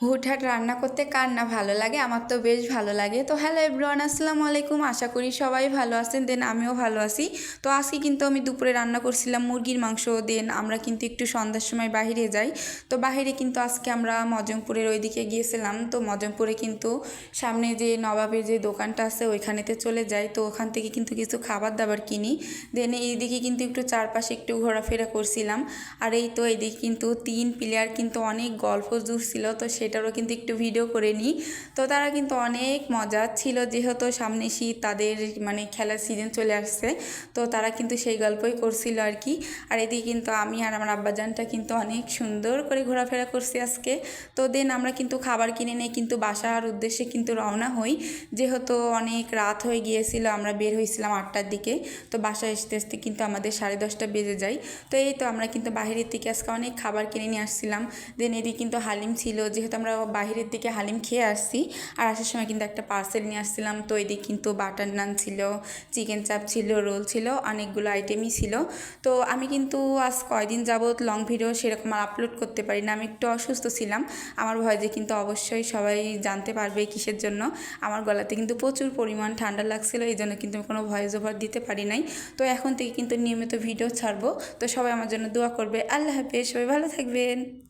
হুটহাট রান্না করতে কার না ভালো লাগে, আমার তো বেশ ভালো লাগে। তো হ্যালো এভরিওয়ান, আসসালামু আলাইকুম। আশা করি সবাই ভালো আছেন, দেন আমিও ভালো আছি। তো আজকে কিন্তু আমি দুপুরে রান্না করছিলাম মুরগির মাংস। দেন আমরা কিন্তু একটু সন্ধ্যার সময় বাহিরে যাই। তো বাহিরে কিন্তু আজকে আমরা মজমপুরের ওইদিকে গিয়েছিলাম। তো মজমপুরে কিন্তু সামনে যে নবাবের যে দোকানটা আছে ওইখানেতে চলে যাই। তো ওখান থেকে কিন্তু কিছু খাবার দাবার কিনি। দেন এইদিকে কিন্তু একটু চারপাশে একটু ঘোরাফেরা করছিলাম। আর এই তো এইদিকে কিন্তু 3 প্লেয়ার কিন্তু অনেক গল্প জুড়ছিল, তো সেটারও কিন্তু একটু ভিডিও করে নিই। তো তারা কিন্তু অনেক মজা ছিল, যেহেতু সামনে শীত, তাদের মানে খেলার সিজন চলে আসছে। তো তারা কিন্তু সেই গল্পই করছিল আর কি। আর এদিকে কিন্তু আমি আর আমার আব্বাজানটা কিন্তু অনেক সুন্দর করে ঘোরাফেরা করছি আজকে। তো দেন আমরা কিন্তু খাবার কিনে নিয়ে কিন্তু বাসার উদ্দেশ্যে কিন্তু রওনা হই, যেহেতু অনেক রাত হয়ে গিয়েছিল। আমরা বের হয়েছিলাম 8টার দিকে। তো বাসায় আসতে আসতে কিন্তু আমাদের 10:30 বেজে যায়। তো এই তো আমরা কিন্তু বাহিরের থেকে আজকে অনেক খাবার কিনে নিয়ে আসছিলাম। দেন এদিকে কিন্তু হালিম ছিল, যেহেতু আমরা বাহিরের থেকে হালিম খেয়ে আসছি। আর আসার সময় কিন্তু একটা পার্সেল নিয়ে আসছিলাম। তো এদিকে কিন্তু বাটার নান ছিল, চিকেন চাপ ছিল, রোল ছিল, অনেকগুলো আইটেমই ছিল। তো আমি কিন্তু আজ কয়দিন যাবৎ লং ভিডিও সেরকম আর আপলোড করতে পারি না, আমি একটু অসুস্থ ছিলাম। আমার ভয়েসে কিন্তু অবশ্যই সবাই জানতে পারবে কিসের জন্য। আমার গলাতে কিন্তু প্রচুর পরিমাণ ঠান্ডা লাগছিল, এই জন্য কিন্তু আমি কোনো ভয়েস ওভার দিতে পারি নাই। তো এখন থেকে কিন্তু নিয়মিত ভিডিও ছাড়বো। তো সবাই আমার জন্য দোয়া করবে। আল্লাহ হাফেজ, সবাই ভালো থাকবেন।